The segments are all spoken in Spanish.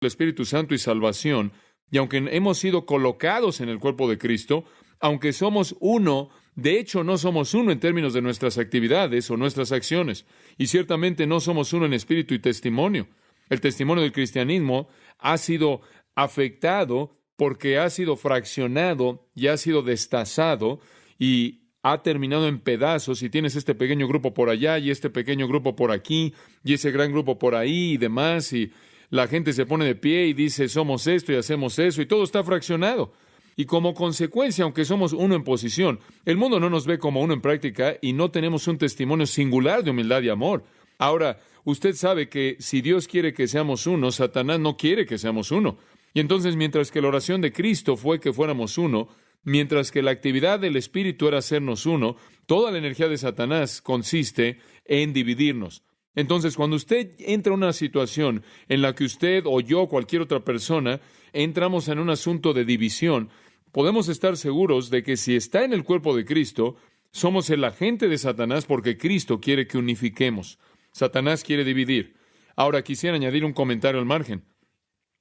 el Espíritu Santo y salvación, y aunque hemos sido colocados en el cuerpo de Cristo, aunque somos uno, de hecho no somos uno en términos de nuestras actividades o nuestras acciones, y ciertamente no somos uno en espíritu y testimonio. El testimonio del cristianismo ha sido afectado porque ha sido fraccionado y ha sido destazado y ha terminado en pedazos, y tienes este pequeño grupo por allá y este pequeño grupo por aquí y ese gran grupo por ahí y demás, y la gente se pone de pie y dice somos esto y hacemos eso, y todo está fraccionado. Y como consecuencia, aunque somos uno en posición, el mundo no nos ve como uno en práctica y no tenemos un testimonio singular de humildad y amor. Ahora, usted sabe que si Dios quiere que seamos uno, Satanás no quiere que seamos uno. Y entonces, mientras que la oración de Cristo fue que fuéramos uno, mientras que la actividad del Espíritu era hacernos uno, toda la energía de Satanás consiste en dividirnos. Entonces, cuando usted entra en una situación en la que usted o yo o cualquier otra persona entramos en un asunto de división, podemos estar seguros de que si está en el cuerpo de Cristo, somos el agente de Satanás porque Cristo quiere que unifiquemos. Satanás quiere dividir. Ahora, quisiera añadir un comentario al margen.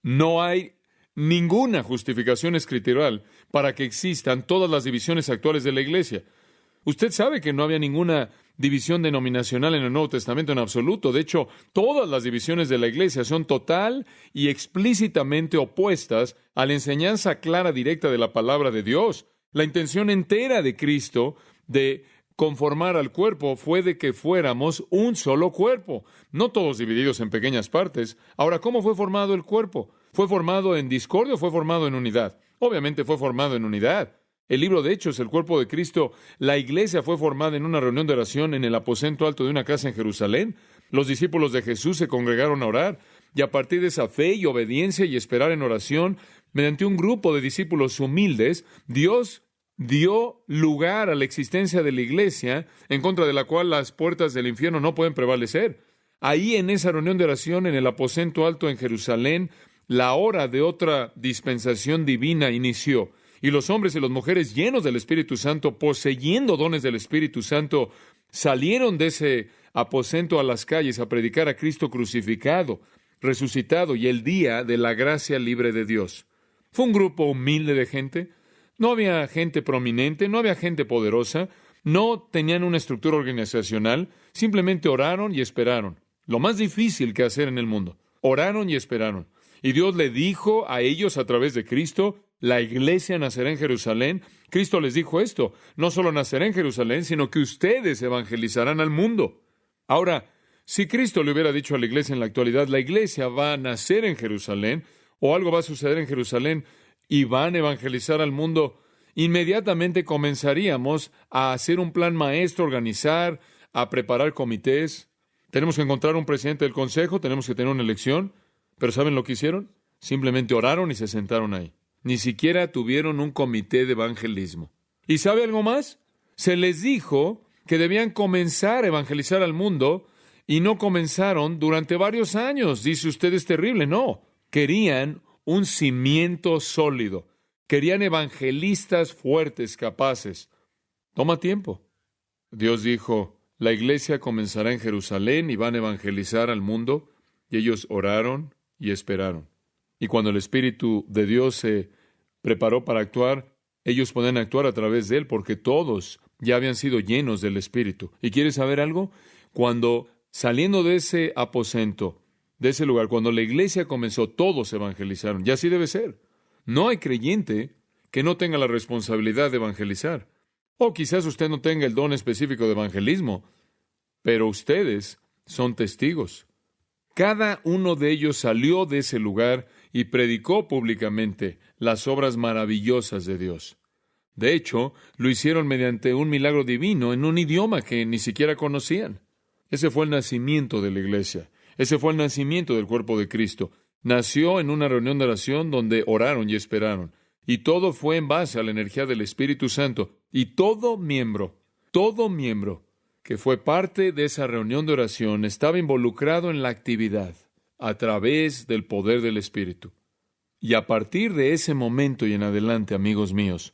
No hay ninguna justificación escritural para que existan todas las divisiones actuales de la Iglesia. Usted sabe que no había ninguna división denominacional en el Nuevo Testamento en absoluto. De hecho, todas las divisiones de la Iglesia son total y explícitamente opuestas a la enseñanza clara directa de la palabra de Dios. La intención entera de Cristo de conformar al cuerpo fue de que fuéramos un solo cuerpo, no todos divididos en pequeñas partes. Ahora, ¿cómo fue formado el cuerpo? ¿Fue formado en discordia o fue formado en unidad? Obviamente fue formado en unidad. El libro de Hechos, el cuerpo de Cristo, la iglesia fue formada en una reunión de oración en el aposento alto de una casa en Jerusalén. Los discípulos de Jesús se congregaron a orar, y a partir de esa fe y obediencia y esperar en oración, mediante un grupo de discípulos humildes, Dios dio lugar a la existencia de la iglesia, en contra de la cual las puertas del infierno no pueden prevalecer. Ahí, en esa reunión de oración en el aposento alto en Jerusalén, la hora de otra dispensación divina inició. Y los hombres y las mujeres llenos del Espíritu Santo, poseyendo dones del Espíritu Santo, salieron de ese aposento a las calles a predicar a Cristo crucificado, resucitado y el día de la gracia libre de Dios. Fue un grupo humilde de gente. No había gente prominente, no había gente poderosa, no tenían una estructura organizacional, simplemente oraron y esperaron. Lo más difícil que hacer en el mundo. Oraron y esperaron. Y Dios le dijo a ellos a través de Cristo, la iglesia nacerá en Jerusalén. Cristo les dijo esto, no solo nacerá en Jerusalén, sino que ustedes evangelizarán al mundo. Ahora, si Cristo le hubiera dicho a la iglesia en la actualidad, la iglesia va a nacer en Jerusalén, o algo va a suceder en Jerusalén, y van a evangelizar al mundo, inmediatamente comenzaríamos a hacer un plan maestro, organizar, a preparar comités. Tenemos que encontrar un presidente del consejo, tenemos que tener una elección. Pero ¿saben lo que hicieron? Simplemente oraron y se sentaron ahí. Ni siquiera tuvieron un comité de evangelismo. ¿Y sabe algo más? Se les dijo que debían comenzar a evangelizar al mundo y no comenzaron durante varios años. Dice usted, es terrible. No, querían un cimiento sólido. Querían evangelistas fuertes, capaces. Toma tiempo. Dios dijo, la iglesia comenzará en Jerusalén y van a evangelizar al mundo. Y ellos oraron y esperaron. Y cuando el Espíritu de Dios se preparó para actuar, ellos podían actuar a través de Él, porque todos ya habían sido llenos del Espíritu. ¿Y quieres saber algo? Cuando saliendo de ese aposento, de ese lugar, cuando la iglesia comenzó, todos evangelizaron. Y así debe ser. No hay creyente que no tenga la responsabilidad de evangelizar. O quizás usted no tenga el don específico de evangelismo, pero ustedes son testigos. Cada uno de ellos salió de ese lugar y predicó públicamente las obras maravillosas de Dios. De hecho, lo hicieron mediante un milagro divino en un idioma que ni siquiera conocían. Ese fue el nacimiento de la iglesia. Ese fue el nacimiento del cuerpo de Cristo. Nació en una reunión de oración donde oraron y esperaron. Y todo fue en base a la energía del Espíritu Santo. Y todo miembro que fue parte de esa reunión de oración estaba involucrado en la actividad a través del poder del Espíritu. Y a partir de ese momento y en adelante, amigos míos,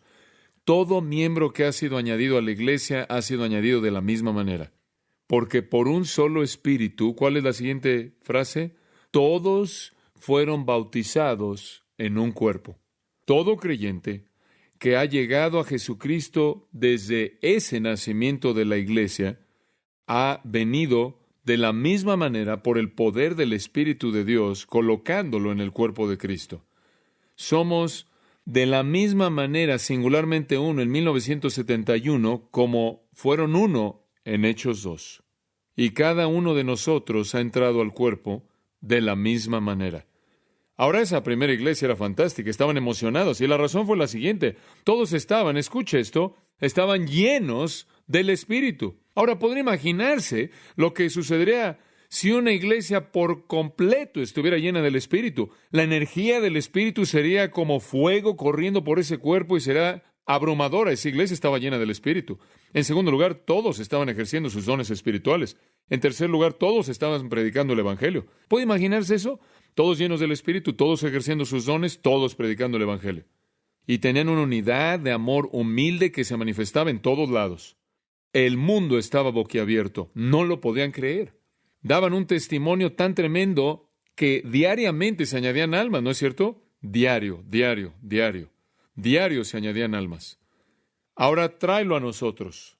todo miembro que ha sido añadido a la iglesia ha sido añadido de la misma manera. Porque por un solo Espíritu, ¿cuál es la siguiente frase? Todos fueron bautizados en un cuerpo. Todo creyente que ha llegado a Jesucristo desde ese nacimiento de la iglesia ha venido de la misma manera por el poder del Espíritu de Dios, colocándolo en el cuerpo de Cristo. Somos de la misma manera singularmente uno en 1971 como fueron uno en Hechos 2. Y cada uno de nosotros ha entrado al cuerpo de la misma manera. Ahora, esa primera iglesia era fantástica, estaban emocionados, y la razón fue la siguiente: todos estaban, escuche esto, estaban llenos del Espíritu. Ahora, podría imaginarse lo que sucedería si una iglesia por completo estuviera llena del Espíritu. La energía del Espíritu sería como fuego corriendo por ese cuerpo y será abrumadora. Esa iglesia estaba llena del Espíritu. En segundo lugar, todos estaban ejerciendo sus dones espirituales. En tercer lugar, todos estaban predicando el Evangelio. ¿Puede imaginarse eso? Todos llenos del Espíritu, todos ejerciendo sus dones, todos predicando el Evangelio. Y tenían una unidad de amor humilde que se manifestaba en todos lados. El mundo estaba boquiabierto, no lo podían creer. Daban un testimonio tan tremendo que diariamente se añadían almas, ¿no es cierto? Diario se añadían almas. Ahora tráelo a nosotros.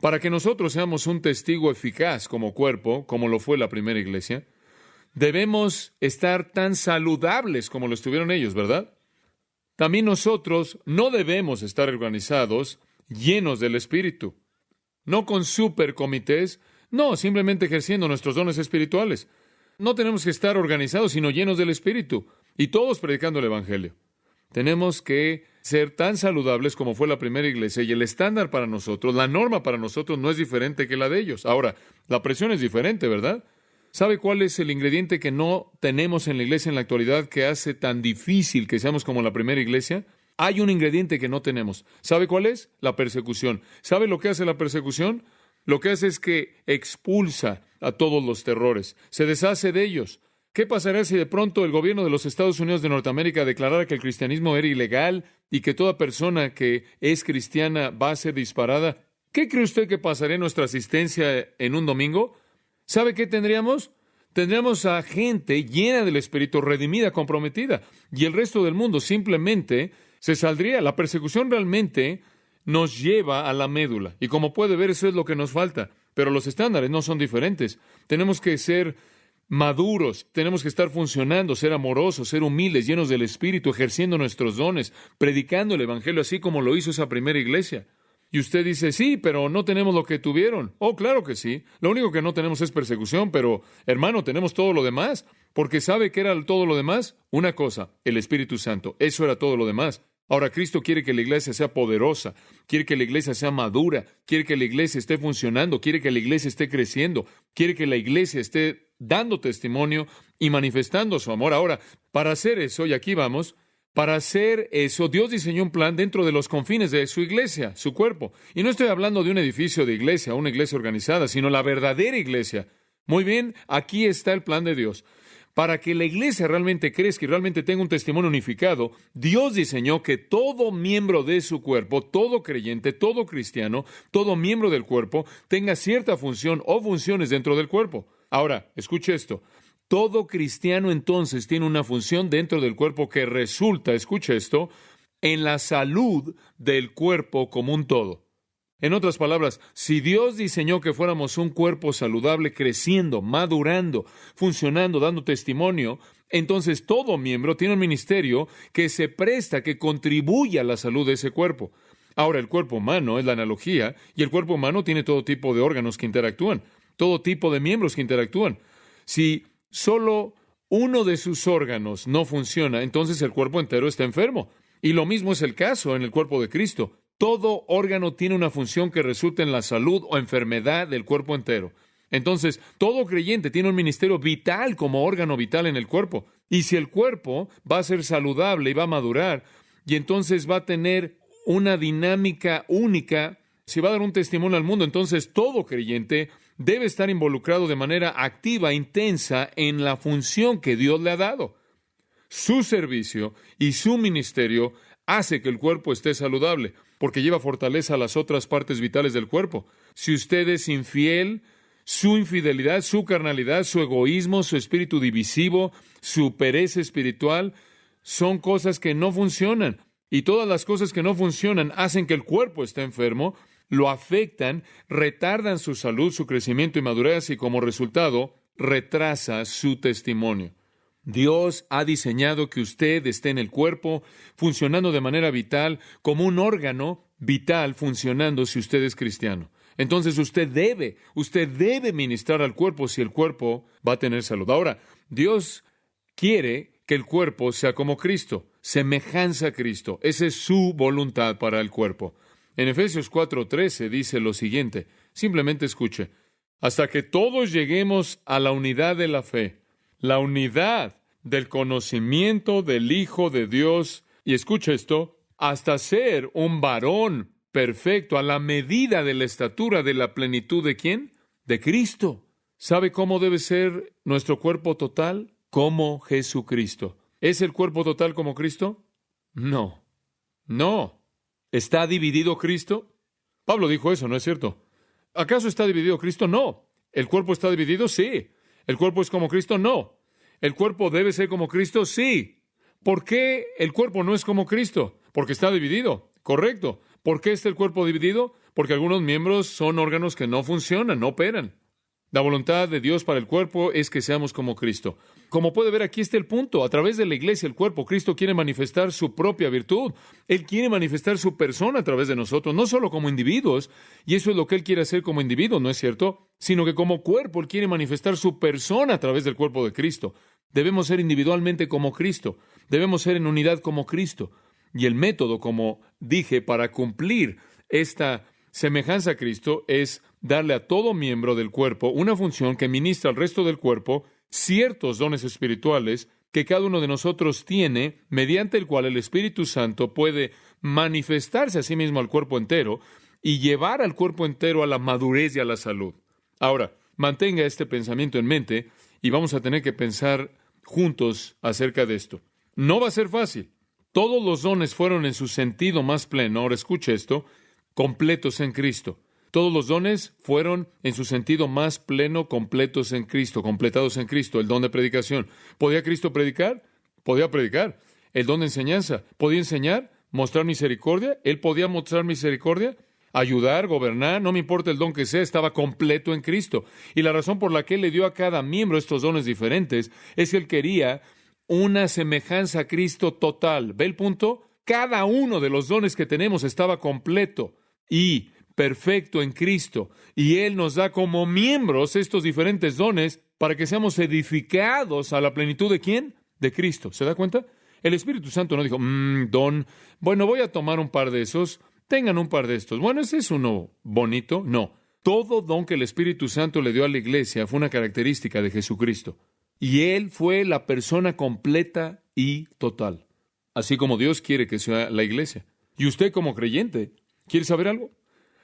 Para que nosotros seamos un testigo eficaz como cuerpo, como lo fue la primera iglesia, debemos estar tan saludables como lo estuvieron ellos, ¿verdad? También nosotros no debemos estar organizados, llenos del Espíritu. No con supercomités, no, simplemente ejerciendo nuestros dones espirituales. No tenemos que estar organizados, sino llenos del Espíritu, y todos predicando el Evangelio. Tenemos que ser tan saludables como fue la primera iglesia, y el estándar para nosotros, la norma para nosotros no es diferente que la de ellos. Ahora, la presión es diferente, ¿verdad? ¿Sabe cuál es el ingrediente que no tenemos en la iglesia en la actualidad que hace tan difícil que seamos como la primera iglesia? Hay un ingrediente que no tenemos. ¿Sabe cuál es? La persecución. ¿Sabe lo que hace la persecución? Lo que hace es que expulsa a todos los terrores, se deshace de ellos. ¿Qué pasaría si de pronto el gobierno de los Estados Unidos de Norteamérica declarara que el cristianismo era ilegal y que toda persona que es cristiana va a ser disparada? ¿Qué cree usted que pasaría en nuestra asistencia en un domingo? ¿Sabe qué tendríamos? Tendríamos a gente llena del Espíritu, redimida, comprometida, y el resto del mundo simplemente se saldría. La persecución realmente nos lleva a la médula, y como puede ver, eso es lo que nos falta. Pero los estándares no son diferentes. Tenemos que ser maduros, tenemos que estar funcionando, ser amorosos, ser humildes, llenos del Espíritu, ejerciendo nuestros dones, predicando el Evangelio, así como lo hizo esa primera iglesia. Y usted dice, sí, pero no tenemos lo que tuvieron. Oh, claro que sí. Lo único que no tenemos es persecución, pero, hermano, tenemos todo lo demás. Porque ¿sabe qué era todo lo demás? Una cosa, el Espíritu Santo. Eso era todo lo demás. Ahora, Cristo quiere que la iglesia sea poderosa, quiere que la iglesia sea madura, quiere que la iglesia esté funcionando, quiere que la iglesia esté creciendo, quiere que la iglesia esté dando testimonio y manifestando su amor. Ahora, para hacer eso, y aquí vamos, para hacer eso, Dios diseñó un plan dentro de los confines de su iglesia, su cuerpo. Y no estoy hablando de un edificio de iglesia, una iglesia organizada, sino la verdadera iglesia. Muy bien, aquí está el plan de Dios. Para que la iglesia realmente crezca y realmente tenga un testimonio unificado, Dios diseñó que todo miembro de su cuerpo, todo creyente, todo cristiano, todo miembro del cuerpo, tenga cierta función o funciones dentro del cuerpo. Ahora, escuche esto. Todo cristiano entonces tiene una función dentro del cuerpo que resulta, escuche esto, en la salud del cuerpo como un todo. En otras palabras, si Dios diseñó que fuéramos un cuerpo saludable, creciendo, madurando, funcionando, dando testimonio, entonces todo miembro tiene un ministerio que se presta, que contribuye a la salud de ese cuerpo. Ahora, el cuerpo humano es la analogía, y el cuerpo humano tiene todo tipo de órganos que interactúan, todo tipo de miembros que interactúan. Si solo uno de sus órganos no funciona, entonces el cuerpo entero está enfermo. Y lo mismo es el caso en el cuerpo de Cristo. Todo órgano tiene una función que resulta en la salud o enfermedad del cuerpo entero. Entonces, todo creyente tiene un ministerio vital como órgano vital en el cuerpo. Y si el cuerpo va a ser saludable y va a madurar, y entonces va a tener una dinámica única, si va a dar un testimonio al mundo, entonces todo creyente debe estar involucrado de manera activa, intensa, en la función que Dios le ha dado. Su servicio y su ministerio hace que el cuerpo esté saludable, porque lleva fortaleza a las otras partes vitales del cuerpo. Si usted es infiel, su infidelidad, su carnalidad, su egoísmo, su espíritu divisivo, su pereza espiritual, son cosas que no funcionan. Y todas las cosas que no funcionan hacen que el cuerpo esté enfermo, lo afectan, retardan su salud, su crecimiento y madurez, y como resultado, retrasa su testimonio. Dios ha diseñado que usted esté en el cuerpo, funcionando de manera vital, como un órgano vital funcionando si usted es cristiano. Entonces usted debe ministrar al cuerpo si el cuerpo va a tener salud. Ahora, Dios quiere que el cuerpo sea como Cristo, semejanza a Cristo. Esa es su voluntad para el cuerpo. En Efesios 4:13 dice lo siguiente, simplemente escuche, hasta que todos lleguemos a la unidad de la fe, la unidad del conocimiento del Hijo de Dios, y escuche esto, hasta ser un varón perfecto a la medida de la estatura de la plenitud ¿de quién? De Cristo. ¿Sabe cómo debe ser nuestro cuerpo total? Como Jesucristo. ¿Es el cuerpo total como Cristo? No. No. ¿Está dividido Cristo? Pablo dijo eso, ¿no es cierto? ¿Acaso está dividido Cristo? No. ¿El cuerpo está dividido? Sí. ¿El cuerpo es como Cristo? No. ¿El cuerpo debe ser como Cristo? Sí. ¿Por qué el cuerpo no es como Cristo? Porque está dividido. Correcto. ¿Por qué está el cuerpo dividido? Porque algunos miembros son órganos que no funcionan, no operan. La voluntad de Dios para el cuerpo es que seamos como Cristo. Como puede ver, aquí está el punto. A través de la iglesia, el cuerpo, Cristo quiere manifestar su propia virtud. Él quiere manifestar su persona a través de nosotros, no solo como individuos, y eso es lo que Él quiere hacer como individuo, ¿no es cierto? Sino que como cuerpo, Él quiere manifestar su persona a través del cuerpo de Cristo. Debemos ser individualmente como Cristo. Debemos ser en unidad como Cristo. Y el método, como dije, para cumplir esta semejanza a Cristo es darle a todo miembro del cuerpo una función que ministra al resto del cuerpo ciertos dones espirituales que cada uno de nosotros tiene, mediante el cual el Espíritu Santo puede manifestarse a sí mismo al cuerpo entero y llevar al cuerpo entero a la madurez y a la salud. Ahora, mantenga este pensamiento en mente y vamos a tener que pensar juntos acerca de esto. No va a ser fácil. Todos los dones fueron en su sentido más pleno, ahora escuche esto, completos en Cristo. Todos los dones fueron en su sentido más pleno, completos en Cristo, completados en Cristo. El don de predicación. ¿Podía Cristo predicar? Podía predicar. El don de enseñanza. ¿Podía enseñar? ¿Mostrar misericordia? ¿Él podía mostrar misericordia? Ayudar, gobernar, no me importa el don que sea, estaba completo en Cristo. Y la razón por la que Él le dio a cada miembro estos dones diferentes es que Él quería una semejanza a Cristo total. ¿Ve el punto? Cada uno de los dones que tenemos estaba completo y perfecto en Cristo. Y Él nos da como miembros estos diferentes dones para que seamos edificados a la plenitud ¿de quién? De Cristo. ¿Se da cuenta? El Espíritu Santo no dijo, don, bueno, voy a tomar un par de esos, tengan un par de estos. Bueno, ese es uno bonito. No. Todo don que el Espíritu Santo le dio a la iglesia fue una característica de Jesucristo. Y Él fue la persona completa y total. Así como Dios quiere que sea la iglesia. Y usted como creyente, ¿quiere saber algo?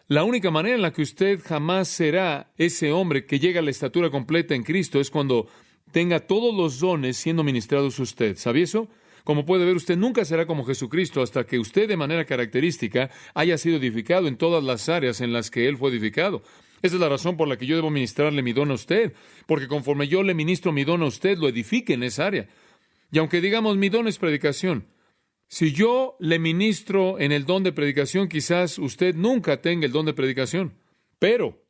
La única manera en la que usted jamás será ese hombre que llega a la estatura completa en Cristo es cuando tenga todos los dones siendo ministrados a usted. ¿Sabía eso? Como puede ver, usted nunca será como Jesucristo hasta que usted de manera característica haya sido edificado en todas las áreas en las que Él fue edificado. Esa es la razón por la que yo debo ministrarle mi don a usted, porque conforme yo le ministro mi don a usted, lo edifique en esa área. Y aunque digamos mi don es predicación, si yo le ministro en el don de predicación, quizás usted nunca tenga el don de predicación, pero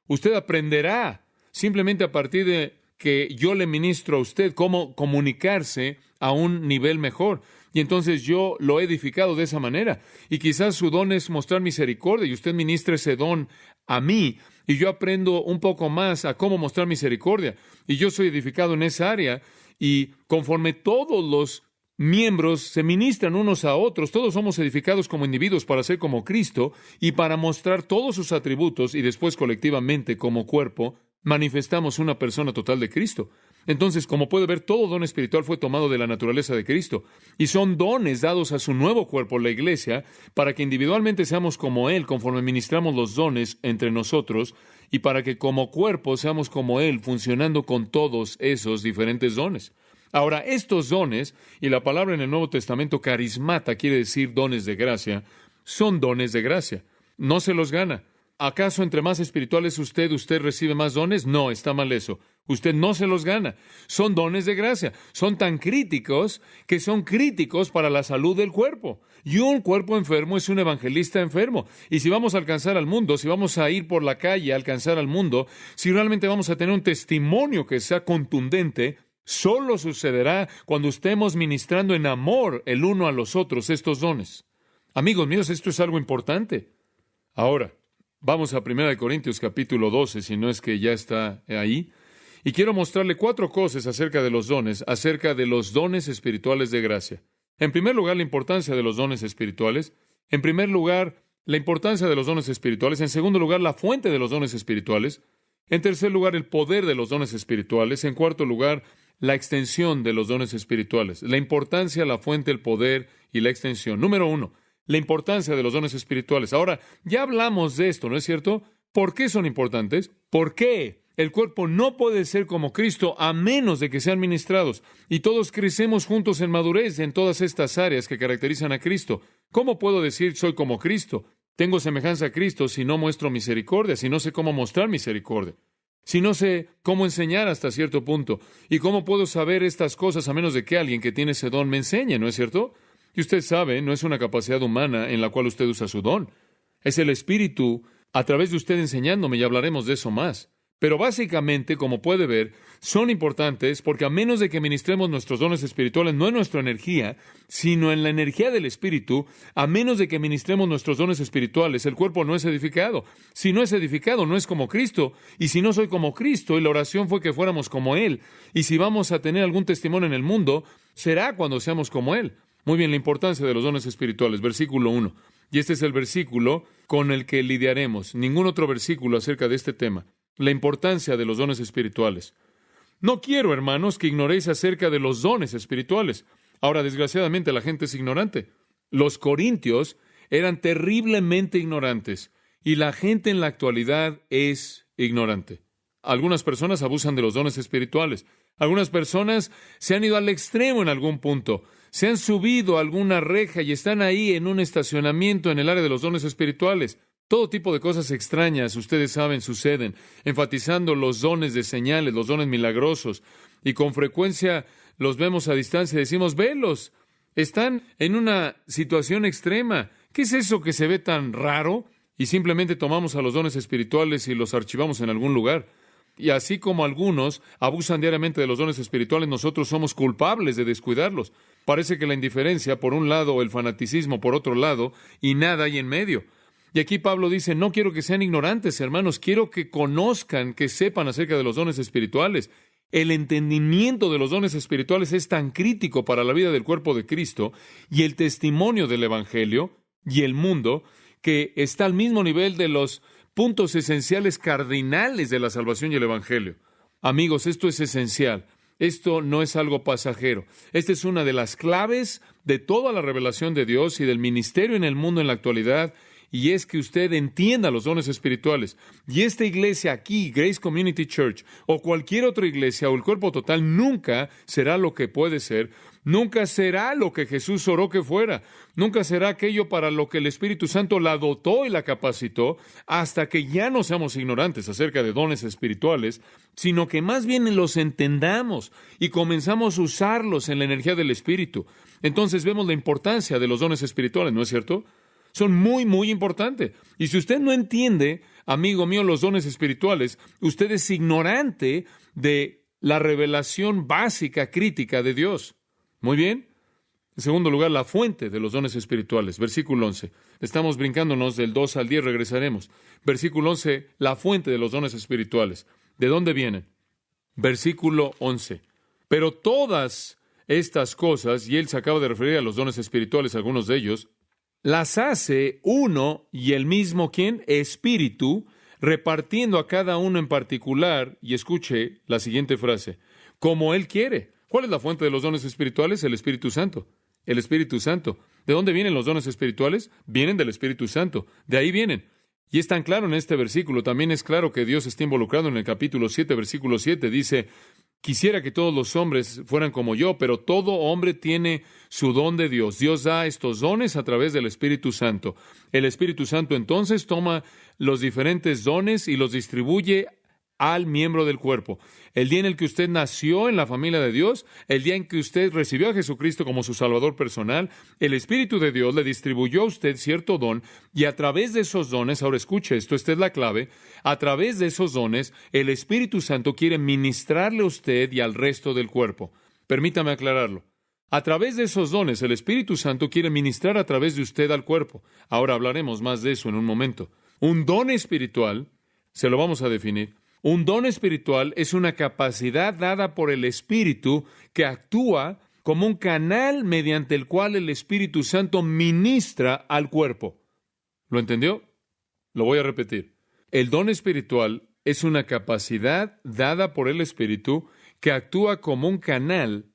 usted aprenderá simplemente a partir de que yo le ministro a usted cómo comunicarse a un nivel mejor. Y entonces yo lo he edificado de esa manera. Y quizás su don es mostrar misericordia y usted ministra ese don a mí. Y yo aprendo un poco más a cómo mostrar misericordia. Y yo soy edificado en esa área. Y conforme todos los miembros se ministran unos a otros, todos somos edificados como individuos para ser como Cristo y para mostrar todos sus atributos y después colectivamente como cuerpo manifestamos una persona total de Cristo. Entonces, como puede ver, todo don espiritual fue tomado de la naturaleza de Cristo y son dones dados a su nuevo cuerpo, la iglesia, para que individualmente seamos como Él conforme ministramos los dones entre nosotros y para que como cuerpo seamos como Él funcionando con todos esos diferentes dones. Ahora, estos dones, y la palabra en el Nuevo Testamento carismata quiere decir dones de gracia, son dones de gracia. No se los gana. ¿Acaso entre más espiritual es usted recibe más dones? No, está mal eso. Usted no se los gana. Son dones de gracia. Son tan críticos que son críticos para la salud del cuerpo. Y un cuerpo enfermo es un evangelista enfermo. Y si vamos a alcanzar al mundo, si vamos a ir por la calle a alcanzar al mundo, si realmente vamos a tener un testimonio que sea contundente, solo sucederá cuando estemos ministrando en amor el uno a los otros estos dones. Amigos míos, esto es algo importante. Ahora, vamos a 1 Corintios capítulo 12, si no es que ya está ahí. Y quiero mostrarle 4 cosas acerca de los dones espirituales de gracia. En primer lugar, la importancia de los dones espirituales. En primer lugar, la importancia de los dones espirituales. En segundo lugar, la fuente de los dones espirituales. En tercer lugar, el poder de los dones espirituales. En cuarto lugar, la extensión de los dones espirituales. La importancia, la fuente, el poder y la extensión. Número 1, la importancia de los dones espirituales. Ahora, ya hablamos de esto, ¿no es cierto? ¿Por qué son importantes? ¿Por qué? El cuerpo no puede ser como Cristo a menos de que sean ministrados. Y todos crecemos juntos en madurez en todas estas áreas que caracterizan a Cristo. ¿Cómo puedo decir soy como Cristo? Tengo semejanza a Cristo si no muestro misericordia, si no sé cómo mostrar misericordia, si no sé cómo enseñar hasta cierto punto. ¿Y cómo puedo saber estas cosas a menos de que alguien que tiene ese don me enseñe, ¿no es cierto? Y usted sabe, no es una capacidad humana en la cual usted usa su don. Es el Espíritu a través de usted enseñándome, y hablaremos de eso más. Pero básicamente, como puede ver, son importantes porque a menos de que ministremos nuestros dones espirituales, no en nuestra energía, sino en la energía del Espíritu, a menos de que ministremos nuestros dones espirituales, el cuerpo no es edificado. Si no es edificado, no es como Cristo. Y si no soy como Cristo, y la oración fue que fuéramos como Él, y si vamos a tener algún testimonio en el mundo, será cuando seamos como Él. Muy bien, la importancia de los dones espirituales. Versículo 1. Y este es el versículo con el que lidiaremos. Ningún otro versículo acerca de este tema. La importancia de los dones espirituales. No quiero, hermanos, que ignoréis acerca de los dones espirituales. Ahora, desgraciadamente, la gente es ignorante. Los corintios eran terriblemente ignorantes y la gente en la actualidad es ignorante. Algunas personas abusan de los dones espirituales. Algunas personas se han ido al extremo en algún punto. Se han subido a alguna reja y están ahí en un estacionamiento en el área de los dones espirituales. Todo tipo de cosas extrañas, ustedes saben, suceden, enfatizando los dones de señales, los dones milagrosos, y con frecuencia los vemos a distancia y decimos, velos, están en una situación extrema. ¿Qué es eso que se ve tan raro? Y simplemente tomamos a los dones espirituales y los archivamos en algún lugar. Y así como algunos abusan diariamente de los dones espirituales, nosotros somos culpables de descuidarlos. Parece que la indiferencia, por un lado, o el fanaticismo, por otro lado, y nada hay en medio. Y aquí Pablo dice, no quiero que sean ignorantes, hermanos, quiero que conozcan, que sepan acerca de los dones espirituales. El entendimiento de los dones espirituales es tan crítico para la vida del cuerpo de Cristo y el testimonio del Evangelio y el mundo, que está al mismo nivel de los puntos esenciales cardinales de la salvación y el Evangelio. Amigos, esto es esencial. Esto no es algo pasajero. Esta es una de las claves de toda la revelación de Dios y del ministerio en el mundo en la actualidad, y es que usted entienda los dones espirituales. Y esta iglesia aquí, Grace Community Church, o cualquier otra iglesia, o el cuerpo total, nunca será lo que puede ser. Nunca será lo que Jesús oró que fuera. Nunca será aquello para lo que el Espíritu Santo la dotó y la capacitó, hasta que ya no seamos ignorantes acerca de dones espirituales, sino que más bien los entendamos y comenzamos a usarlos en la energía del Espíritu. Entonces vemos la importancia de los dones espirituales, ¿no es cierto? Son muy, muy importantes. Y si usted no entiende, amigo mío, los dones espirituales, usted es ignorante de la revelación básica, crítica de Dios. Muy bien. En segundo lugar, la fuente de los dones espirituales. Versículo 11. Estamos brincándonos del 2 al 10, regresaremos. Versículo 11, la fuente de los dones espirituales. ¿De dónde vienen? Versículo 11. Pero todas estas cosas, y él se acaba de referir a los dones espirituales, algunos de ellos, las hace uno y el mismo, ¿quién? Espíritu, repartiendo a cada uno en particular, y escuche la siguiente frase, como Él quiere. ¿Cuál es la fuente de los dones espirituales? El Espíritu Santo. El Espíritu Santo. ¿De dónde vienen los dones espirituales? Vienen del Espíritu Santo. De ahí vienen. Y es tan claro en este versículo, también es claro que Dios está involucrado en el capítulo 7, versículo 7, dice, Quisiera que todos los hombres fueran como yo, pero todo hombre tiene su don de Dios. Dios da estos dones a través del Espíritu Santo. El Espíritu Santo entonces toma los diferentes dones y los distribuye al miembro del cuerpo. El día en el que usted nació en la familia de Dios, el día en que usted recibió a Jesucristo como su Salvador personal, el Espíritu de Dios le distribuyó a usted cierto don, y a través de esos dones, ahora escuche esto, esta es la clave, a través de esos dones, el Espíritu Santo quiere ministrarle a usted y al resto del cuerpo. Permítame aclararlo. A través de esos dones, el Espíritu Santo quiere ministrar a través de usted al cuerpo. Ahora hablaremos más de eso en un momento. Un don espiritual, se lo vamos a definir. Un don espiritual es una capacidad dada por el Espíritu que actúa como un canal mediante el cual el Espíritu Santo ministra al cuerpo. ¿Lo entendió? Lo voy a repetir. El don espiritual es una capacidad dada por el Espíritu que actúa como un canal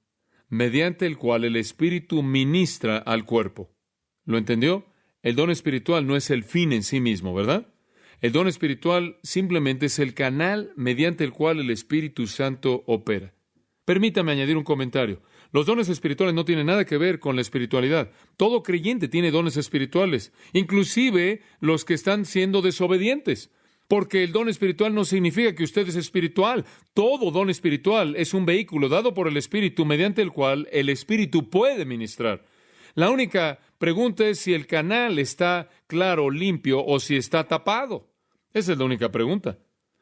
mediante el cual el Espíritu ministra al cuerpo. ¿Lo entendió? El don espiritual no es el fin en sí mismo, ¿verdad? El don espiritual simplemente es el canal mediante el cual el Espíritu Santo opera. Permítame añadir un comentario. Los dones espirituales no tienen nada que ver con la espiritualidad. Todo creyente tiene dones espirituales, inclusive los que están siendo desobedientes. Porque el don espiritual no significa que usted es espiritual. Todo don espiritual es un vehículo dado por el Espíritu mediante el cual el Espíritu puede ministrar. La única pregunta es si el canal está claro, limpio, o si está tapado. Esa es la única pregunta.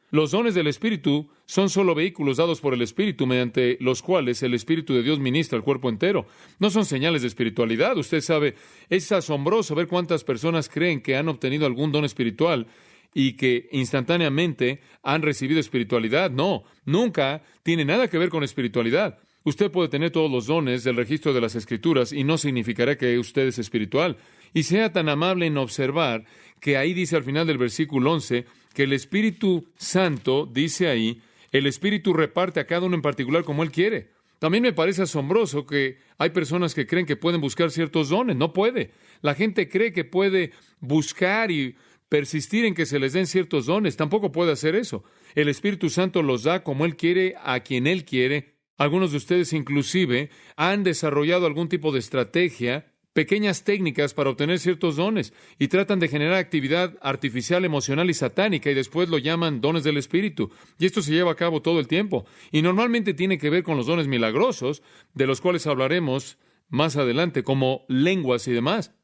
Los dones del Espíritu son solo vehículos dados por el Espíritu mediante los cuales el Espíritu de Dios ministra al cuerpo entero. No son señales de espiritualidad. Usted sabe, es asombroso ver cuántas personas creen que han obtenido algún don espiritual y que instantáneamente han recibido espiritualidad. No, nunca tiene nada que ver con espiritualidad. Usted puede tener todos los dones del registro de las Escrituras y no significará que usted es espiritual. Y sea tan amable en observar que ahí dice al final del versículo 11 que el Espíritu Santo, dice ahí, el Espíritu reparte a cada uno en particular como Él quiere. También me parece asombroso que hay personas que creen que pueden buscar ciertos dones. No puede. La gente cree que puede buscar y persistir en que se les den ciertos dones. Tampoco puede hacer eso. El Espíritu Santo los da como Él quiere, a quien Él quiere. Algunos de ustedes inclusive han desarrollado algún tipo de estrategia, pequeñas técnicas para obtener ciertos dones y tratan de generar actividad artificial, emocional y satánica y después lo llaman dones del Espíritu. Y esto se lleva a cabo todo el tiempo. Y normalmente tiene que ver con los dones milagrosos, de los cuales hablaremos más adelante, como lenguas y demás.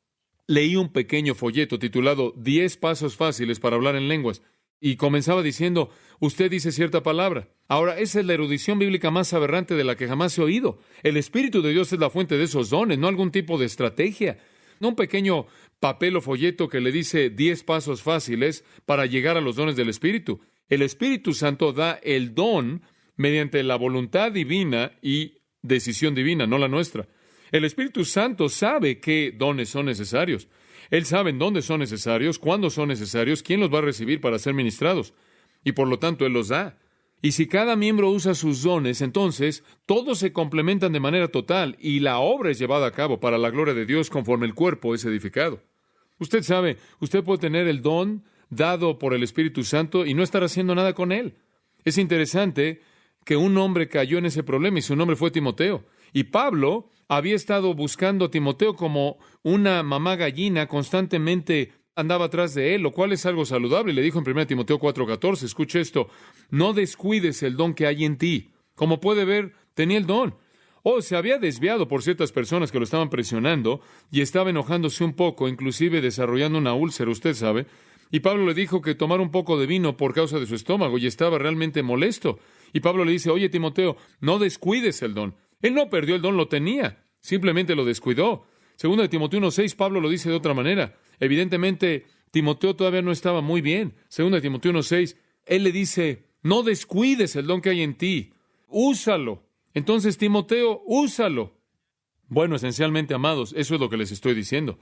Leí un pequeño folleto titulado 10 pasos fáciles para hablar en lenguas. Y comenzaba diciendo, usted dice cierta palabra. Ahora, esa es la erudición bíblica más aberrante de la que jamás se ha oído. El Espíritu de Dios es la fuente de esos dones, no algún tipo de estrategia. No un pequeño papel o folleto que le dice 10 pasos fáciles para llegar a los dones del Espíritu. El Espíritu Santo da el don mediante la voluntad divina y decisión divina, no la nuestra. El Espíritu Santo sabe qué dones son necesarios. Él sabe en dónde son necesarios, cuándo son necesarios, quién los va a recibir para ser ministrados. Y por lo tanto, Él los da. Y si cada miembro usa sus dones, entonces todos se complementan de manera total y la obra es llevada a cabo para la gloria de Dios conforme el cuerpo es edificado. Usted sabe, usted puede tener el don dado por el Espíritu Santo y no estar haciendo nada con él. Es interesante que un hombre cayó en ese problema y su nombre fue Timoteo. Y Pablo había estado buscando a Timoteo como una mamá gallina, constantemente andaba atrás de él, lo cual es algo saludable. Y le dijo en 1 Timoteo 4:14, escuche esto, no descuides el don que hay en ti. Como puede ver, tenía el don. Se había desviado por ciertas personas que lo estaban presionando y estaba enojándose un poco, inclusive desarrollando una úlcera, usted sabe. Y Pablo le dijo que tomara un poco de vino por causa de su estómago y estaba realmente molesto. Y Pablo le dice, oye Timoteo, no descuides el don. Él no perdió el don, lo tenía, simplemente lo descuidó. Segundo de Timoteo 1:6, Pablo lo dice de otra manera. Evidentemente, Timoteo todavía no estaba muy bien. Segundo de Timoteo 1:6, él le dice, no descuides el don que hay en ti, úsalo. Entonces, Timoteo, úsalo. Bueno, esencialmente, amados, eso es lo que les estoy diciendo.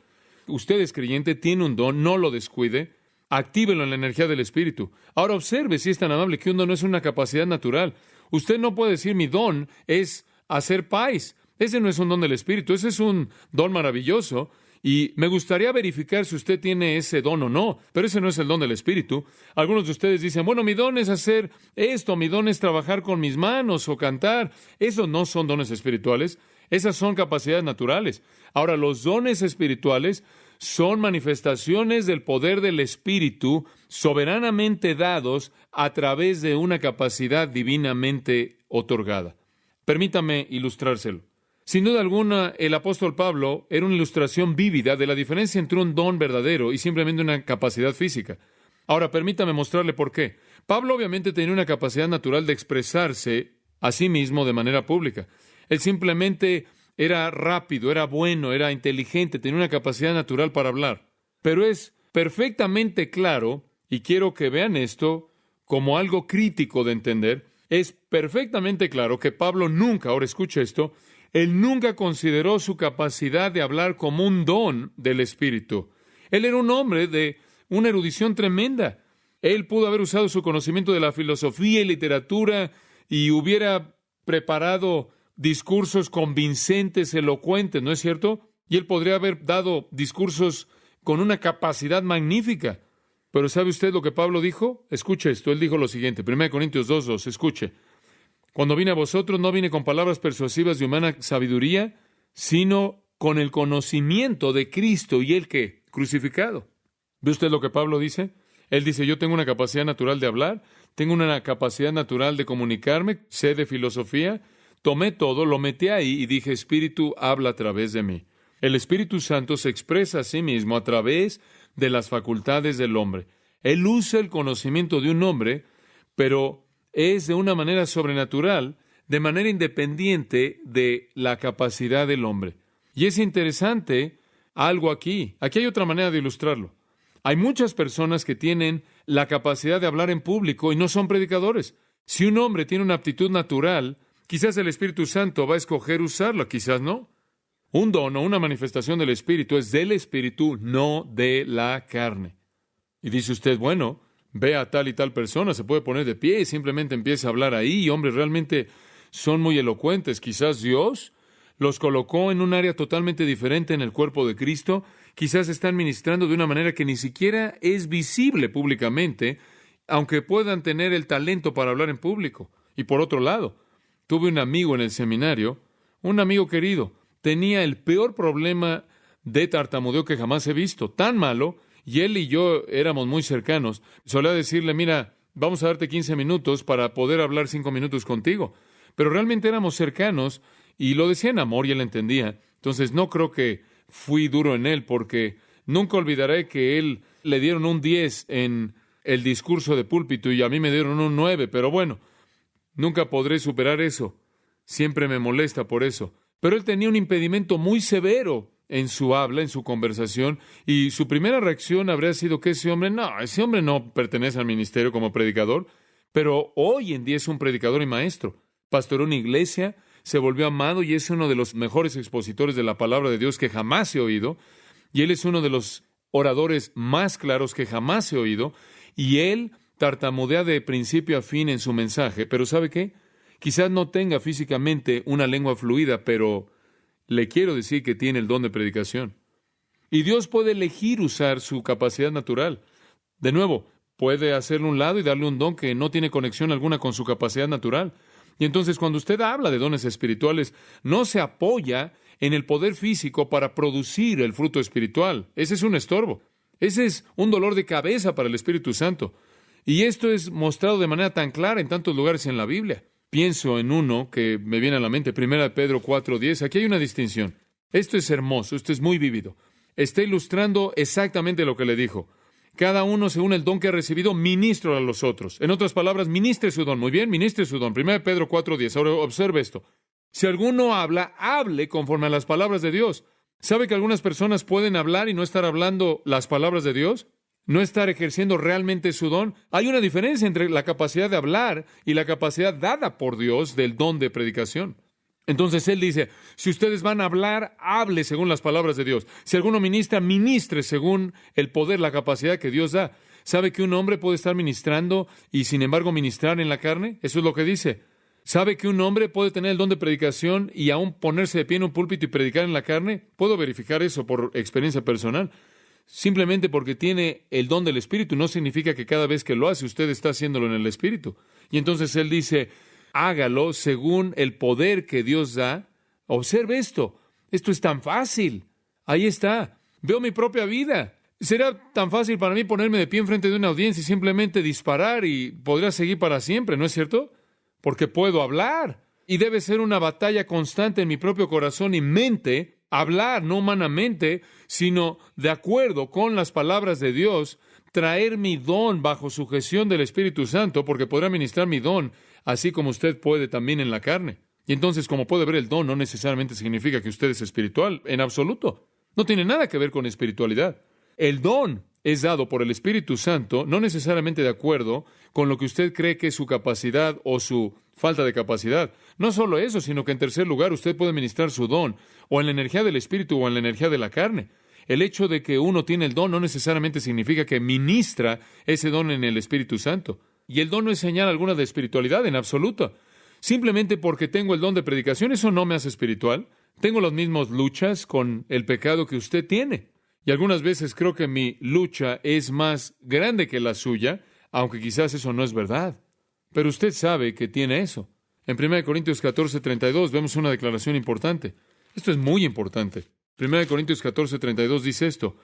Usted es creyente, tiene un don, no lo descuide, actívelo en la energía del Espíritu. Ahora observe si es tan amable que un don no es una capacidad natural. Usted no puede decir, mi don es hacer paz. Ese no es un don del Espíritu, ese es un don maravilloso Y me gustaría verificar si usted tiene ese don o no, pero ese no es el don del Espíritu. Algunos de ustedes dicen, bueno, mi don es hacer esto, mi don es trabajar con mis manos o cantar. Esos no son dones espirituales, esas son capacidades naturales. Ahora, los dones espirituales son manifestaciones del poder del Espíritu soberanamente dados a través de una capacidad divinamente otorgada. Permítame ilustrárselo. Sin duda alguna, el apóstol Pablo era una ilustración vívida de la diferencia entre un don verdadero y simplemente una capacidad física. Ahora, permítame mostrarle por qué. Pablo obviamente tenía una capacidad natural de expresarse a sí mismo de manera pública. Él simplemente era rápido, era bueno, era inteligente, tenía una capacidad natural para hablar. Pero es perfectamente claro, y quiero que vean esto como algo crítico de entender, es perfectamente claro que Pablo nunca, ahora escuche esto, él nunca consideró su capacidad de hablar como un don del Espíritu. Él era un hombre de una erudición tremenda. Él pudo haber usado su conocimiento de la filosofía y literatura y hubiera preparado discursos convincentes, elocuentes, ¿no es cierto? Y él podría haber dado discursos con una capacidad magnífica. Pero ¿sabe usted lo que Pablo dijo? Escuche esto. Él dijo lo siguiente, 1 Corintios 2:2, escuche. Cuando vine a vosotros, no vine con palabras persuasivas de humana sabiduría, sino con el conocimiento de Cristo y el que crucificado. ¿Ve usted lo que Pablo dice? Él dice, yo tengo una capacidad natural de hablar, tengo una capacidad natural de comunicarme, sé de filosofía, tomé todo, lo metí ahí y dije, Espíritu, habla a través de mí. El Espíritu Santo se expresa a sí mismo a través de las facultades del hombre. Él usa el conocimiento de un hombre, pero es de una manera sobrenatural, de manera independiente de la capacidad del hombre. Y es interesante algo aquí. Aquí hay otra manera de ilustrarlo. Hay muchas personas que tienen la capacidad de hablar en público y no son predicadores. Si un hombre tiene una aptitud natural, quizás el Espíritu Santo va a escoger usarla, quizás no. Un don o una manifestación del Espíritu es del Espíritu, no de la carne. Y dice usted, bueno, ve a tal y tal persona, se puede poner de pie y simplemente empieza a hablar ahí, y hombres realmente son muy elocuentes. Quizás Dios los colocó en un área totalmente diferente en el cuerpo de Cristo, quizás están ministrando de una manera que ni siquiera es visible públicamente, aunque puedan tener el talento para hablar en público. Y por otro lado, tuve un amigo en el seminario, un amigo querido, tenía el peor problema de tartamudeo que jamás he visto, tan malo, y él y yo éramos muy cercanos. Solía decirle, mira, vamos a darte 15 minutos para poder hablar 5 minutos contigo. Pero realmente éramos cercanos y lo decía en amor y él entendía. Entonces no creo que fui duro en él, porque nunca olvidaré que él le dieron un 10 en el discurso de púlpito y a mí me dieron un 9, pero bueno, nunca podré superar eso. Siempre me molesta por eso. Pero él tenía un impedimento muy severo en su habla, en su conversación, y su primera reacción habría sido que ese hombre no pertenece al ministerio como predicador, pero hoy en día es un predicador y maestro. Pastoró una iglesia, se volvió amado y es uno de los mejores expositores de la palabra de Dios que jamás he oído, y él es uno de los oradores más claros que jamás he oído, y él tartamudea de principio a fin en su mensaje, pero ¿sabe qué? Quizás no tenga físicamente una lengua fluida, pero le quiero decir que tiene el don de predicación. Y Dios puede elegir usar su capacidad natural. De nuevo, puede hacerle un lado y darle un don que no tiene conexión alguna con su capacidad natural. Y entonces, cuando usted habla de dones espirituales, no se apoya en el poder físico para producir el fruto espiritual. Ese es un estorbo. Ese es un dolor de cabeza para el Espíritu Santo. Y esto es mostrado de manera tan clara en tantos lugares en la Biblia. Pienso en uno que me viene a la mente, 1 Pedro 4:10. Aquí hay una distinción. Esto es hermoso, esto es muy vívido. Está ilustrando exactamente lo que le dijo. Cada uno, según el don que ha recibido, ministra a los otros. En otras palabras, ministre su don. Muy bien, ministre su don. 1 Pedro 4:10. Ahora observe esto. Si alguno habla, hable conforme a las palabras de Dios. ¿Sabe que algunas personas pueden hablar y no estar hablando las palabras de Dios? ¿No estar ejerciendo realmente su don? Hay una diferencia entre la capacidad de hablar y la capacidad dada por Dios del don de predicación. Entonces él dice, si ustedes van a hablar, hable según las palabras de Dios. Si alguno ministra, ministre según el poder, la capacidad que Dios da. ¿Sabe que un hombre puede estar ministrando y sin embargo ministrar en la carne? Eso es lo que dice. ¿Sabe que un hombre puede tener el don de predicación y aún ponerse de pie en un púlpito y predicar en la carne? Puedo verificar eso por experiencia personal. Simplemente porque tiene el don del Espíritu no significa que cada vez que lo hace usted está haciéndolo en el Espíritu. Y entonces él dice, hágalo según el poder que Dios da. Observe esto. Esto es tan fácil. Ahí está. Veo mi propia vida. Será tan fácil para mí ponerme de pie enfrente de una audiencia y simplemente disparar y podría seguir para siempre, ¿no es cierto? Porque puedo hablar. Y debe ser una batalla constante en mi propio corazón y mente, hablar no humanamente, sino de acuerdo con las palabras de Dios, traer mi don bajo sujeción del Espíritu Santo, porque podrá ministrar mi don, así como usted puede también en la carne. Y entonces, como puede ver, el don no necesariamente significa que usted es espiritual, en absoluto. No tiene nada que ver con espiritualidad. El don es dado por el Espíritu Santo, no necesariamente de acuerdo con lo que usted cree que es su capacidad o su falta de capacidad. No solo eso, sino que en tercer lugar usted puede ministrar su don o en la energía del Espíritu o en la energía de la carne. El hecho de que uno tiene el don no necesariamente significa que ministra ese don en el Espíritu Santo. Y el don no es señal alguna de espiritualidad en absoluto. Simplemente porque tengo el don de predicación, eso no me hace espiritual. Tengo las mismas luchas con el pecado que usted tiene. Y algunas veces creo que mi lucha es más grande que la suya, aunque quizás eso no es verdad. Pero usted sabe que tiene eso. En 1 Corintios 14:32 vemos una declaración importante. Esto es muy importante. 1 Corintios 14:32 dice esto.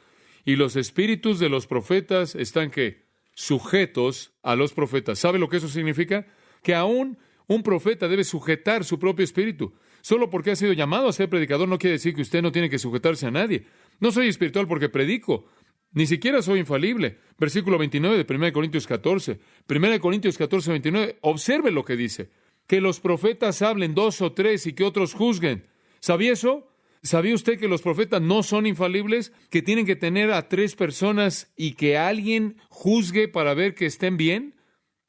Y los espíritus de los profetas están, ¿qué? Sujetos a los profetas. ¿Sabe lo que eso significa? Que aún un profeta debe sujetar su propio espíritu. Solo porque ha sido llamado a ser predicador no quiere decir que usted no tiene que sujetarse a nadie. No soy espiritual porque predico. Ni siquiera soy infalible. Versículo 29 de 1 Corintios 14. 1 Corintios 14, 29. Observe lo que dice. Que los profetas hablen 2 o 3 y que otros juzguen. ¿Sabía eso? ¿Sabía usted que los profetas no son infalibles? Que tienen que tener a 3 personas y que alguien juzgue para ver que estén bien.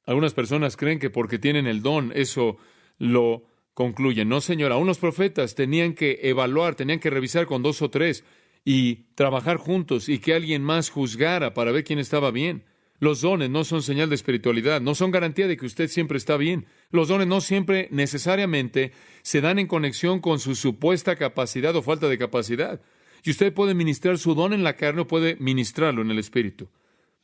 Algunas personas creen que porque tienen el don, eso lo concluyen. No, señor. Aún los profetas tenían que evaluar, tenían que revisar con 2 o 3 y trabajar juntos y que alguien más juzgara para ver quién estaba bien. Los dones no son señal de espiritualidad, no son garantía de que usted siempre está bien. Los dones no siempre necesariamente se dan en conexión con su supuesta capacidad o falta de capacidad. Y usted puede ministrar su don en la carne o puede ministrarlo en el espíritu.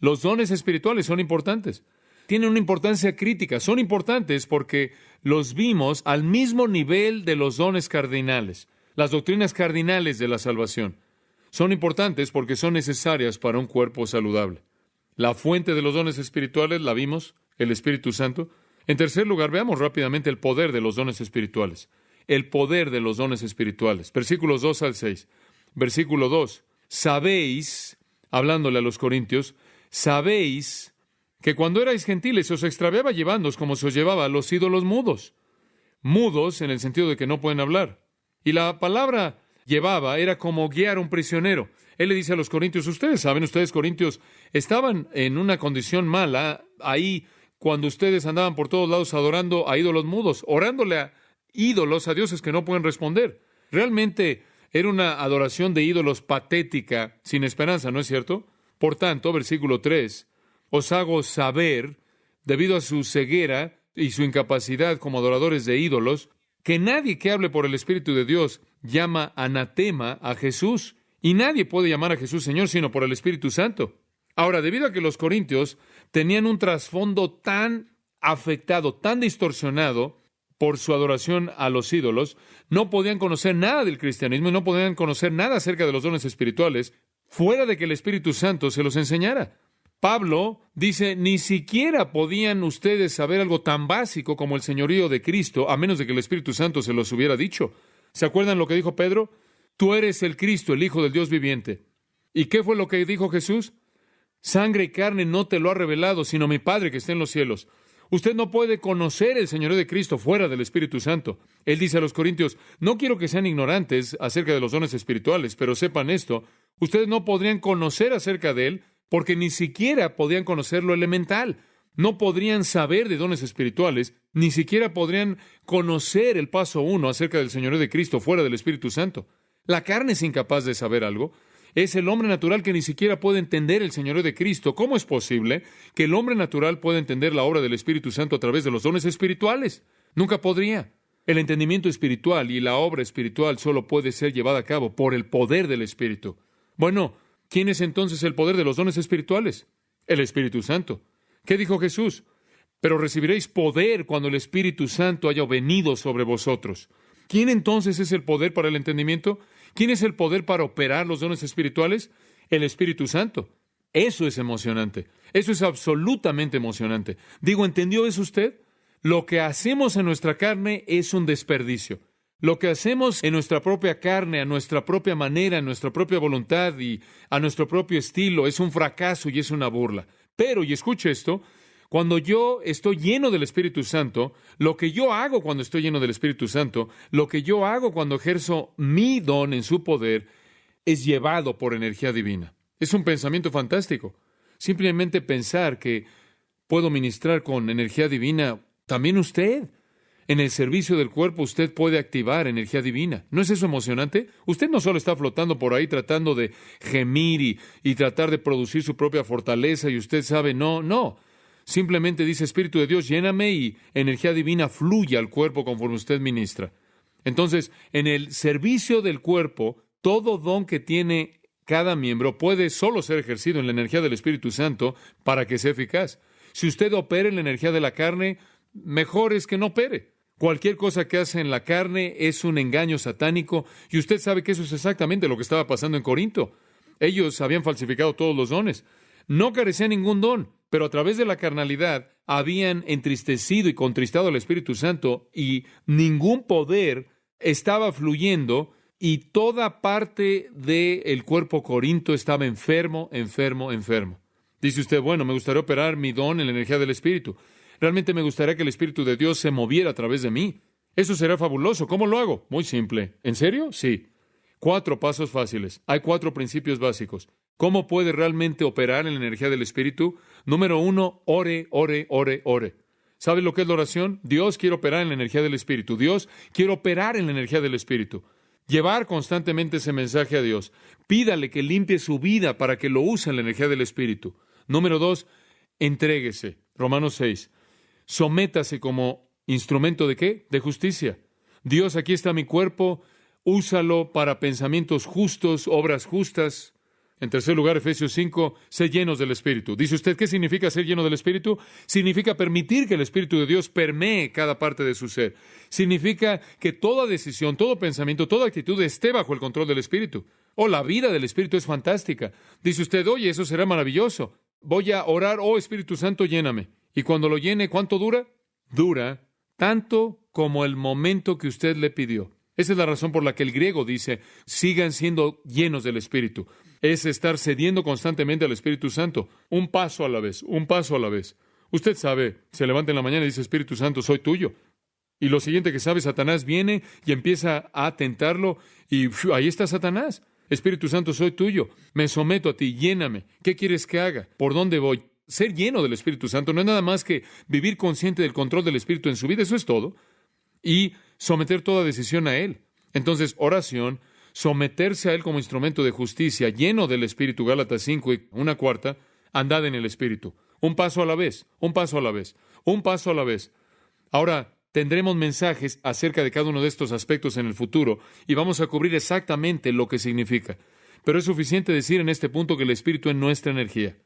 Los dones espirituales son importantes. Tienen una importancia crítica. Son importantes porque los vimos al mismo nivel de los dones cardinales, las doctrinas cardinales de la salvación. Son importantes porque son necesarias para un cuerpo saludable. La fuente de los dones espirituales la vimos, el Espíritu Santo. En tercer lugar, veamos rápidamente el poder de los dones espirituales. El poder de los dones espirituales. Versículos 2 al 6. Versículo 2. Sabéis, hablándole a los corintios, sabéis que cuando erais gentiles se os extraviaba llevándoos como se os llevaba a los ídolos mudos. Mudos en el sentido de que no pueden hablar. Y la palabra llevaba era como guiar a un prisionero. Él le dice a los corintios, ustedes saben, ustedes corintios estaban en una condición mala ahí cuando ustedes andaban por todos lados adorando a ídolos mudos, orándole a ídolos, a dioses que no pueden responder. Realmente era una adoración de ídolos patética, sin esperanza, ¿no es cierto? Por tanto, versículo 3, os hago saber, debido a su ceguera y su incapacidad como adoradores de ídolos, que nadie que hable por el Espíritu de Dios llama anatema a Jesús. Y nadie puede llamar a Jesús Señor sino por el Espíritu Santo. Ahora, debido a que los corintios tenían un trasfondo tan afectado, tan distorsionado por su adoración a los ídolos, no podían conocer nada del cristianismo y no podían conocer nada acerca de los dones espirituales, fuera de que el Espíritu Santo se los enseñara. Pablo dice, ni siquiera podían ustedes saber algo tan básico como el señorío de Cristo, a menos de que el Espíritu Santo se los hubiera dicho. ¿Se acuerdan lo que dijo Pedro? Tú eres el Cristo, el Hijo del Dios viviente. ¿Y qué fue lo que dijo Jesús? Sangre y carne no te lo ha revelado, sino mi Padre que está en los cielos. Usted no puede conocer el señorío de Cristo fuera del Espíritu Santo. Él dice a los corintios, no quiero que sean ignorantes acerca de los dones espirituales, pero sepan esto, ustedes no podrían conocer acerca de él porque ni siquiera podían conocer lo elemental. No podrían saber de dones espirituales, ni siquiera podrían conocer el paso 1 acerca del señorío de Cristo fuera del Espíritu Santo. La carne es incapaz de saber algo. Es el hombre natural que ni siquiera puede entender el señorío de Cristo. ¿Cómo es posible que el hombre natural pueda entender la obra del Espíritu Santo a través de los dones espirituales? Nunca podría. El entendimiento espiritual y la obra espiritual solo puede ser llevada a cabo por el poder del Espíritu. Bueno, ¿quién es entonces el poder de los dones espirituales? El Espíritu Santo. ¿Qué dijo Jesús? Pero recibiréis poder cuando el Espíritu Santo haya venido sobre vosotros. ¿Quién entonces es el poder para el entendimiento? ¿Quién es el poder para operar los dones espirituales? El Espíritu Santo. Eso es emocionante. Eso es absolutamente emocionante. Digo, ¿entendió eso usted? Lo que hacemos en nuestra carne es un desperdicio. Lo que hacemos en nuestra propia carne, a nuestra propia manera, a nuestra propia voluntad y a nuestro propio estilo es un fracaso y es una burla. Pero, y escuche esto, cuando yo estoy lleno del Espíritu Santo, lo que yo hago cuando estoy lleno del Espíritu Santo, lo que yo hago cuando ejerzo mi don en su poder, es llevado por energía divina. Es un pensamiento fantástico. Simplemente pensar que puedo ministrar con energía divina, también usted. En el servicio del cuerpo usted puede activar energía divina. ¿No es eso emocionante? Usted no solo está flotando por ahí tratando de gemir y tratar de producir su propia fortaleza y usted sabe, no. Simplemente dice, Espíritu de Dios, lléname y energía divina fluye al cuerpo conforme usted ministra. Entonces, en el servicio del cuerpo, todo don que tiene cada miembro puede solo ser ejercido en la energía del Espíritu Santo para que sea eficaz. Si usted opera en la energía de la carne, mejor es que no opere. Cualquier cosa que hace en la carne es un engaño satánico y usted sabe que eso es exactamente lo que estaba pasando en Corinto. Ellos habían falsificado todos los dones. No carecían ningún don, pero a través de la carnalidad habían entristecido y contristado al Espíritu Santo y ningún poder estaba fluyendo y toda parte del cuerpo corinto estaba enfermo. Dice usted, bueno, me gustaría operar mi don en la energía del Espíritu. Realmente me gustaría que el Espíritu de Dios se moviera a través de mí. Eso será fabuloso. ¿Cómo lo hago? Muy simple. ¿En serio? Sí. 4 pasos fáciles. Hay 4 principios básicos. ¿Cómo puede realmente operar en la energía del Espíritu? Número 1, ore. ¿Sabe lo que es la oración? Dios quiere operar en la energía del Espíritu. Dios quiere operar en la energía del Espíritu. Llevar constantemente ese mensaje a Dios. Pídale que limpie su vida para que lo use en la energía del Espíritu. Número 2, entréguese. Romanos 6. Sométase como instrumento ¿de qué? De justicia. Dios, aquí está mi cuerpo, úsalo para pensamientos justos, obras justas. En tercer lugar, Efesios 5, sé llenos del Espíritu. Dice usted, ¿qué significa ser lleno del Espíritu? Significa permitir que el Espíritu de Dios permee cada parte de su ser. Significa que toda decisión, todo pensamiento, toda actitud esté bajo el control del Espíritu. La vida del Espíritu es fantástica. Dice usted, oye, eso será maravilloso. Voy a orar, Espíritu Santo, lléname. Y cuando lo llene, ¿cuánto dura? Dura tanto como el momento que usted le pidió. Esa es la razón por la que el griego dice, sigan siendo llenos del Espíritu. Es estar cediendo constantemente al Espíritu Santo, un paso a la vez. Usted sabe, se levanta en la mañana y dice, Espíritu Santo, soy tuyo. Y lo siguiente que sabe, Satanás viene y empieza a tentarlo y ahí está Satanás. Espíritu Santo, soy tuyo. Me someto a ti, lléname. ¿Qué quieres que haga? ¿Por dónde voy? Ser lleno del Espíritu Santo no es nada más que vivir consciente del control del Espíritu en su vida, eso es todo. Y someter toda decisión a Él. Entonces, oración, someterse a Él como instrumento de justicia, lleno del Espíritu, Gálatas 5 y 1/4, andad en el Espíritu. Un paso a la vez. Ahora, tendremos mensajes acerca de cada uno de estos aspectos en el futuro y vamos a cubrir exactamente lo que significa. Pero es suficiente decir en este punto que el Espíritu es nuestra energía.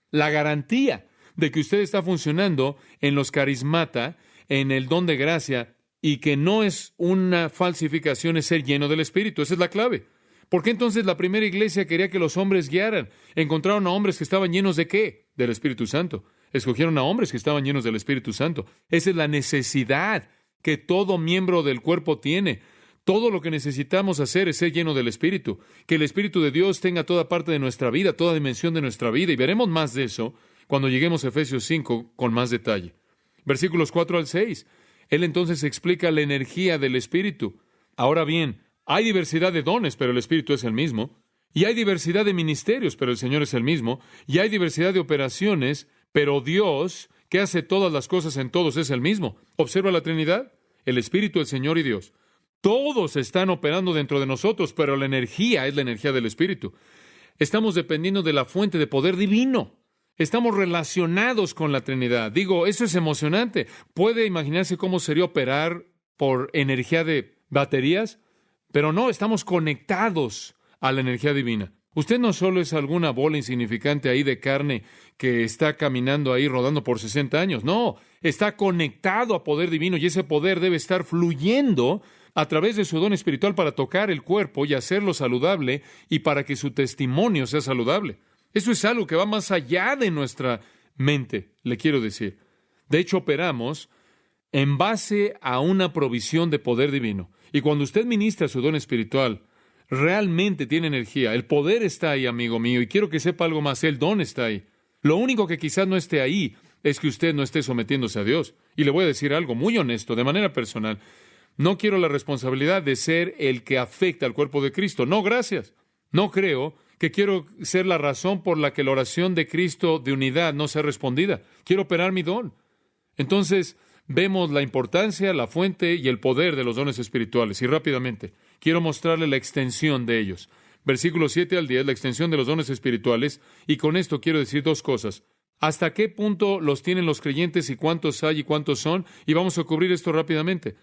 La garantía de que usted está funcionando en los carismata, en el don de gracia, y que no es una falsificación, es ser lleno del Espíritu. Esa es la clave. ¿Por qué entonces la primera iglesia quería que los hombres guiaran? Encontraron a hombres que estaban llenos ¿de qué? Del Espíritu Santo. Escogieron a hombres que estaban llenos del Espíritu Santo. Esa es la necesidad que todo miembro del cuerpo tiene. Todo lo que necesitamos hacer es ser lleno del Espíritu. Que el Espíritu de Dios tenga toda parte de nuestra vida, toda dimensión de nuestra vida. Y veremos más de eso cuando lleguemos a Efesios 5 con más detalle. Versículos 4 al 6. Él entonces explica la energía del Espíritu. Ahora bien, hay diversidad de dones, pero el Espíritu es el mismo. Y hay diversidad de ministerios, pero el Señor es el mismo. Y hay diversidad de operaciones, pero Dios, que hace todas las cosas en todos, es el mismo. Observa la Trinidad, el Espíritu, el Señor y Dios. Todos están operando dentro de nosotros, pero la energía es la energía del Espíritu. Estamos dependiendo de la fuente de poder divino. Estamos relacionados con la Trinidad. Digo, eso es emocionante. ¿Puede imaginarse cómo sería operar por energía de baterías? Pero no, estamos conectados a la energía divina. Usted no solo es alguna bola insignificante ahí de carne que está caminando ahí rodando por 60 años. No, está conectado a poder divino y ese poder debe estar fluyendo a través de su don espiritual para tocar el cuerpo y hacerlo saludable y para que su testimonio sea saludable. Eso es algo que va más allá de nuestra mente, le quiero decir. De hecho, operamos en base a una provisión de poder divino. Y cuando usted ministra su don espiritual, realmente tiene energía. El poder está ahí, amigo mío, y quiero que sepa algo más. El don está ahí. Lo único que quizás no esté ahí es que usted no esté sometiéndose a Dios. Y le voy a decir algo muy honesto, de manera personal. No quiero la responsabilidad de ser el que afecta al cuerpo de Cristo. No, gracias. No creo que quiero ser la razón por la que la oración de Cristo de unidad no sea respondida. Quiero operar mi don. Entonces, vemos la importancia, la fuente y el poder de los dones espirituales. Y rápidamente, quiero mostrarle la extensión de ellos. Versículos 7 al 10, la extensión de los dones espirituales. Y con esto quiero decir dos cosas. ¿Hasta qué punto los tienen los creyentes y cuántos hay y cuántos son? Y vamos a cubrir esto rápidamente.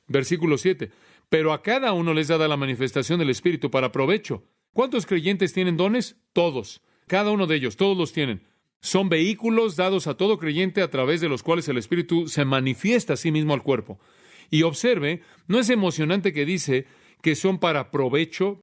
Versículo 7. Pero a cada uno les dada la manifestación del Espíritu para provecho. ¿Cuántos creyentes tienen dones? Todos. Cada uno de ellos, todos los tienen. Son vehículos dados a todo creyente a través de los cuales el Espíritu se manifiesta a sí mismo al cuerpo. Y observe, ¿no es emocionante que dice que son para provecho?